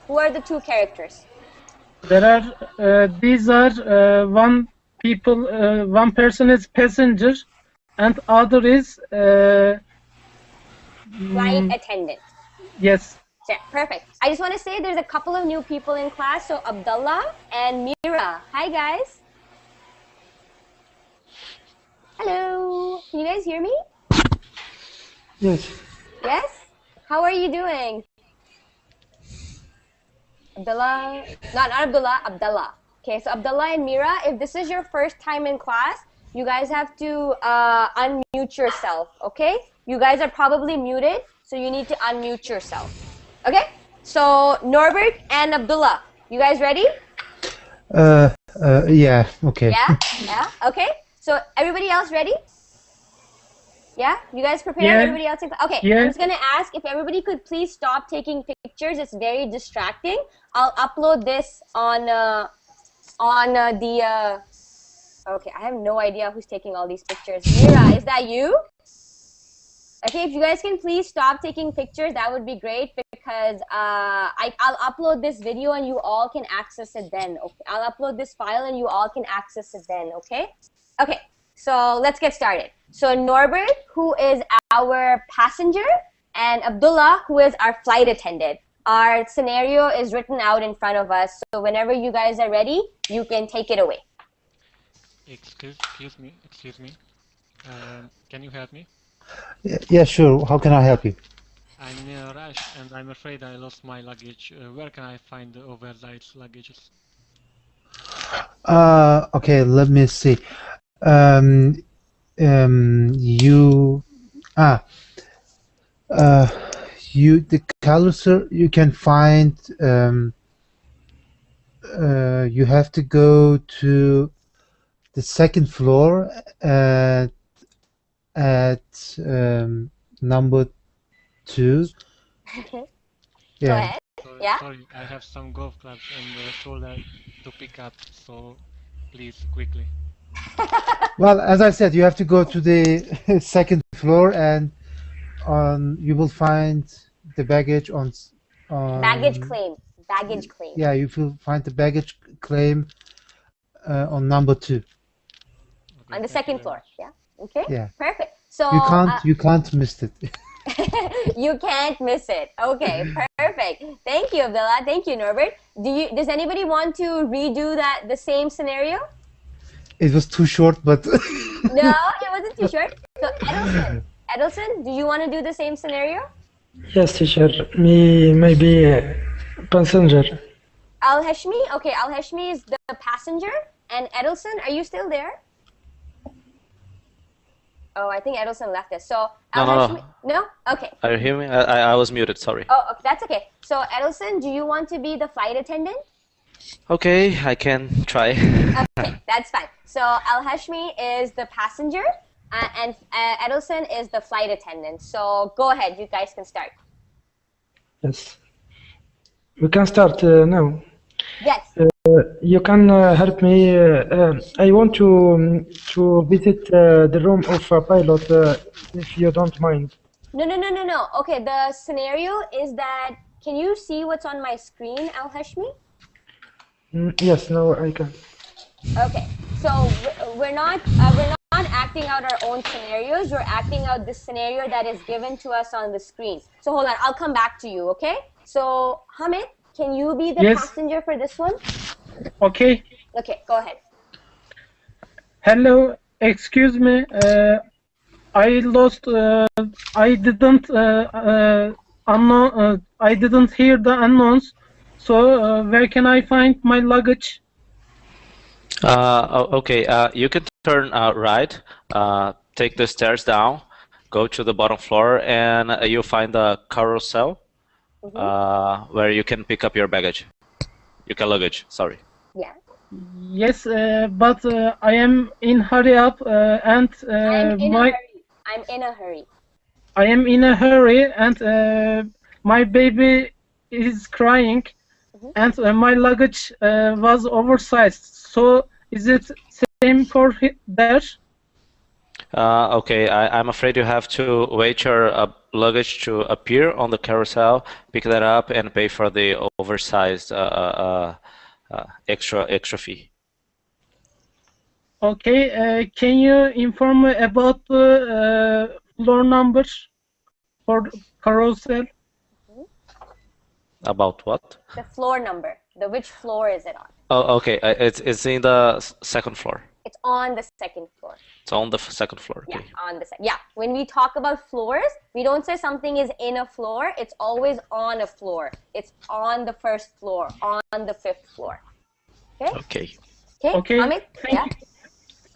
Who are the two characters? There are these are one person is passenger, and other is Flight attendant. yes. Yeah, perfect. I just want to say there's a couple of new people in class. So Abdullah and Mira. Hi, guys. Hello. Can you guys hear me? Yes. Yes? How are you doing? Abdullah. Not Abdullah, Abdullah. Okay, so Abdullah and Mira, if this is your first time in class, you guys have to unmute yourself, okay? You guys are probably muted, so you need to unmute yourself. Okay? So Norbert and Abdullah, you guys ready? Yeah, okay. Yeah? Yeah? Okay. So everybody else ready? Yeah? You guys prepared? Yeah. Everybody else? Okay. Yeah. I'm just going to ask if everybody could please stop taking pictures. It's very distracting. I'll upload this on the okay, I have no idea who's taking all these pictures. Mira, is that you? Okay, if you guys can please stop taking pictures, that would be great, because I'll upload this video and you all can access it then. Okay, I'll upload this file and you all can access it then, okay? Okay, so let's get started. So Norbert, who is our passenger, and Abdullah, who is our flight attendant. Our scenario is written out in front of us, so whenever you guys are ready, you can take it away. Excuse me. Can you help me? Yeah, sure. How can I help you? I'm in a rush and I'm afraid I lost my luggage. Where can I find the overnight luggages? Okay, let me see. The Calusor, you can find, you have to go to the second floor at number 2. Okay. Yeah. Go ahead. Yeah. Sorry, I have some golf clubs and a shoulder to pick up, so please, quickly. Well, as I said, you have to go to the second floor, and you will find the baggage on Baggage claim. Baggage claim. Yeah, you will find the baggage claim on number 2. On the second floor. Yeah. Okay. Yeah. Perfect. So You can't miss it. you can't miss it. Okay. Perfect. Thank you, Abdullah. Thank you, Norbert. Does anybody want to redo the same scenario? It was too short, but No, it wasn't too short. So Edelson, do you want to do the same scenario? Yes, teacher. Me maybe passenger. Al-Hashmi? Okay, Al-Hashmi is the passenger. And Edelson, are you still there? Oh, I think Edelson left us. So Al-Hashmi... No? Okay. Are you hearing me? I was muted, sorry. Oh, okay, that's okay. So Edelson, do you want to be the flight attendant? Okay, I can try. Okay, that's fine. So Al-Hashmi is the passenger and Edelson is the flight attendant. So go ahead, you guys can start. Yes. We can start now. Yes. You can help me. I want to visit the room of a pilot, if you don't mind. No. Okay, the scenario is that, can you see what's on my screen, Al-Hashmi? Yes, no, I can. Okay, so we're not acting out our own scenarios. We're acting out the scenario that is given to us on the screen. So hold on, I'll come back to you, okay? So Hamid, can you be the passenger for this one? Okay. Okay, go ahead. Hello, excuse me. I lost. I didn't I didn't hear the announce. So where can I find my luggage? Okay, you can turn right, take the stairs down, go to the bottom floor, and you'll find the carousel where you can pick up your baggage. Your luggage, sorry. Yeah. Yes, but I am in hurry up and I'm in a hurry. I am in a hurry and my baby is crying and my luggage was oversized. So is it same for there? Okay, I'm afraid you have to wait your luggage to appear on the carousel, pick that up, and pay for the oversized extra fee. Okay, can you inform me about the floor numbers for carousel? About what? The floor number. Which floor is it on? Oh, okay. It's in the second floor. It's on the second floor. It's on the second floor. Okay. Yeah, on the second. Yeah. When we talk about floors, we don't say something is in a floor. It's always on a floor. It's on the first floor, on the fifth floor. Okay. Okay. Okay. Amit? Yeah.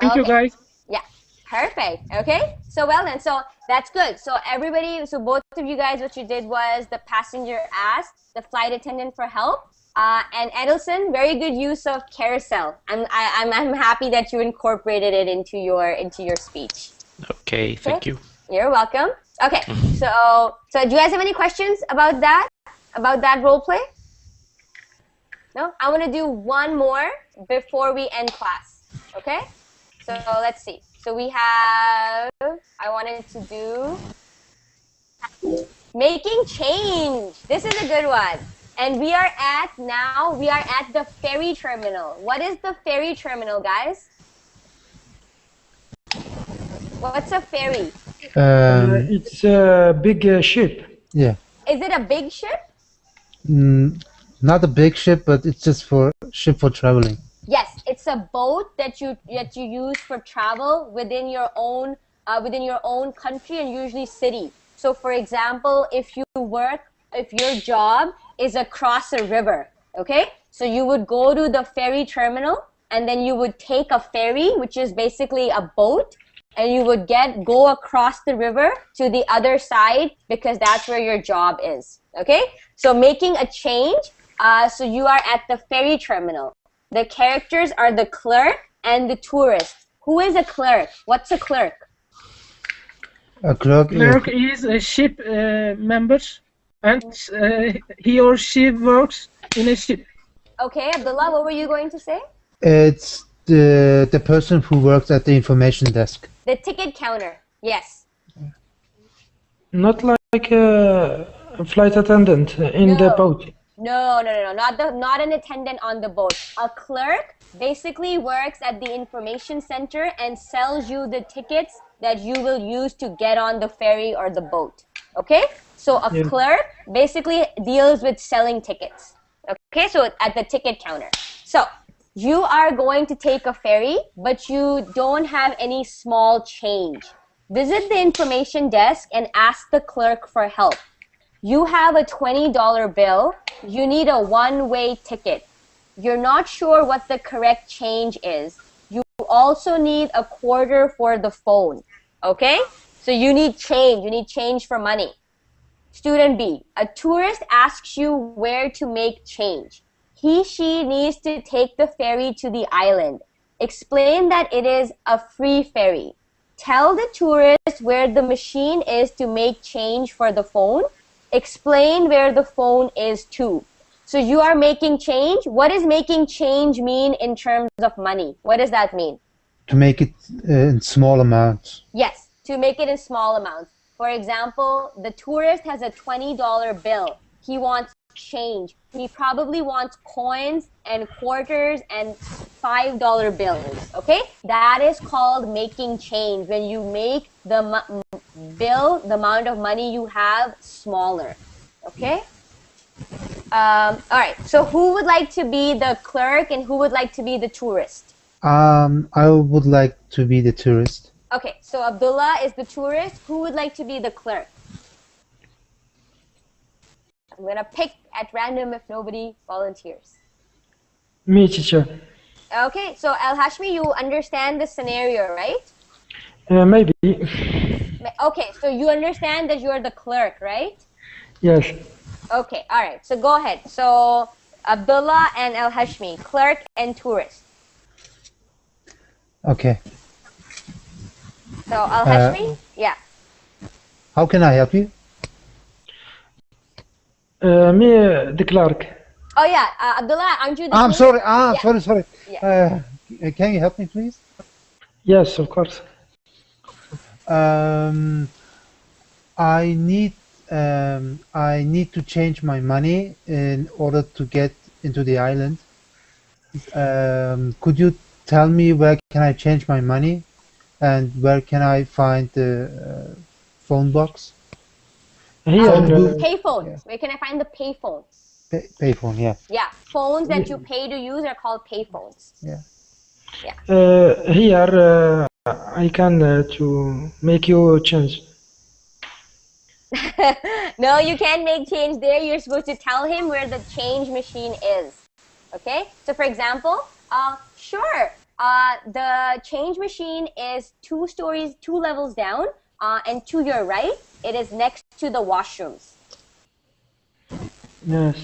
Thank you, guys. Yeah. Perfect. Okay. So well then. So that's good. So everybody. So both of you guys, what you did was the passenger asked the flight attendant for help. And Edelson, very good use of carousel. I'm happy that you incorporated it into your speech. Okay, thank you. You're welcome. Okay, so do you guys have any questions about that role play? No, I want to do one more before we end class. Okay, so let's see. So we have. I wanted to do making change. This is a good one. And we are at the ferry terminal. What is the ferry terminal, guys? What's a ferry? It's a big ship. Yeah. Is it a big ship? Not a big ship, but it's just for traveling. Yes, it's a boat that you use for travel within your own country and usually city. So, for example, if your job is across a river, okay? So you would go to the ferry terminal and then you would take a ferry, which is basically a boat, and you would go across the river to the other side because that's where your job is, okay? So making a change, so you are at the ferry terminal. The characters are the clerk and the tourist. Who is a clerk? What's a clerk? A clerk is a ship member. And he or she works in a ship. Okay, Abdullah, what were you going to say? It's the person who works at the information desk. The ticket counter, yes. Not like a flight attendant in the boat. No. Not an attendant on the boat. A clerk basically works at the information center and sells you the tickets that you will use to get on the ferry or the boat. Okay? So a Yeah. clerk basically deals with selling tickets. Okay? So at the ticket counter. So you are going to take a ferry, but you don't have any small change. Visit the information desk and ask the clerk for help. You have a $20 bill. You need a one-way ticket. You're not sure what the correct change is. You also need a quarter for the phone. Okay? So you need change. You need change for money. Student B, a tourist asks you where to make change. She needs to take the ferry to the island. Explain that it is a free ferry. Tell the tourist where the machine is to make change for the phone. Explain where the phone is too. So you are making change. What does making change mean in terms of money? What does that mean? To make it in small amounts. Yes, to make it in small amounts. For example, the tourist has a $20 bill. He wants change. He probably wants coins and quarters and $5 bills. Okay? That is called making change, when you make the bill, the amount of money you have, smaller. Okay? All right. So who would like to be the clerk and who would like to be the tourist? I would like to be the tourist. Okay. So Abdullah is the tourist. Who would like to be the clerk? I'm gonna pick at random if nobody volunteers. Me, teacher. Okay. So Al Hashmi, you understand the scenario, right? Maybe. Okay. So you understand that you're the clerk, right? Yes. Okay, all right. So go ahead. So Abdullah and Al Hashmi, clerk and tourist. Okay. So Al Hashmi, yeah. How can I help you? Me, the clerk. Oh yeah, Abdullah, aren't you the? I'm clerk? sorry. Yeah. Sorry. Yeah. Can you help me, please? Yes, of course. I need to change my money in order to get into the island. Could you tell me where can I change my money, and where can I find the phone box? Here, Payphones. Yeah. Where can I find the payphones? Payphone, yeah. Yeah, phones that you pay to use are called payphones. Yeah. here I can to make you change. No, you can't make change there. You're supposed to tell him where the change machine is. Okay? So for example, sure, the change machine is 2 levels down, and to your right, it is next to the washrooms. Yes.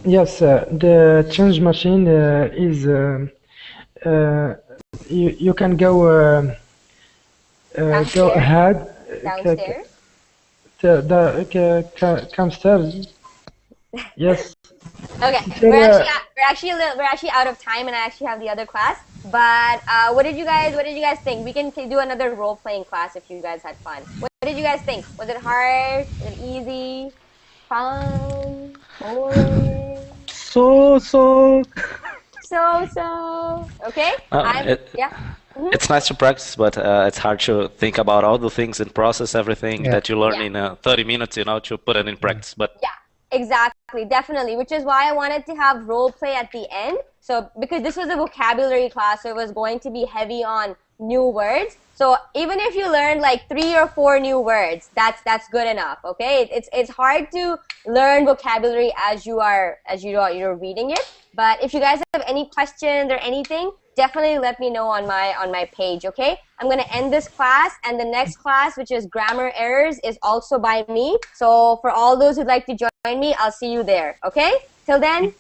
Yes, the change machine is you can go ahead. Downstairs? Come stairs. Yes. Okay, we're actually out of time, and I actually have the other class. But what did you guys think? We can do another role playing class if you guys had fun. What did you guys think? Was it hard? Was it easy? Fun? Boring? So. So. Okay. Yeah. It's nice to practice, but it's hard to think about all the things and process everything that you learn in 30 minutes, to put it in practice. But yeah, exactly, definitely. Which is why I wanted to have role play at the end. So because this was a vocabulary class, so it was going to be heavy on new words. So even if you learn like 3 or 4 new words, that's good enough. Okay, it's hard to learn vocabulary as you're reading it. But if you guys have any questions or anything, definitely let me know on my page. Okay, I'm gonna end this class, and the next class, which is grammar errors, is also by me. So for all those who'd like to join me, I'll see you there. Okay, till then.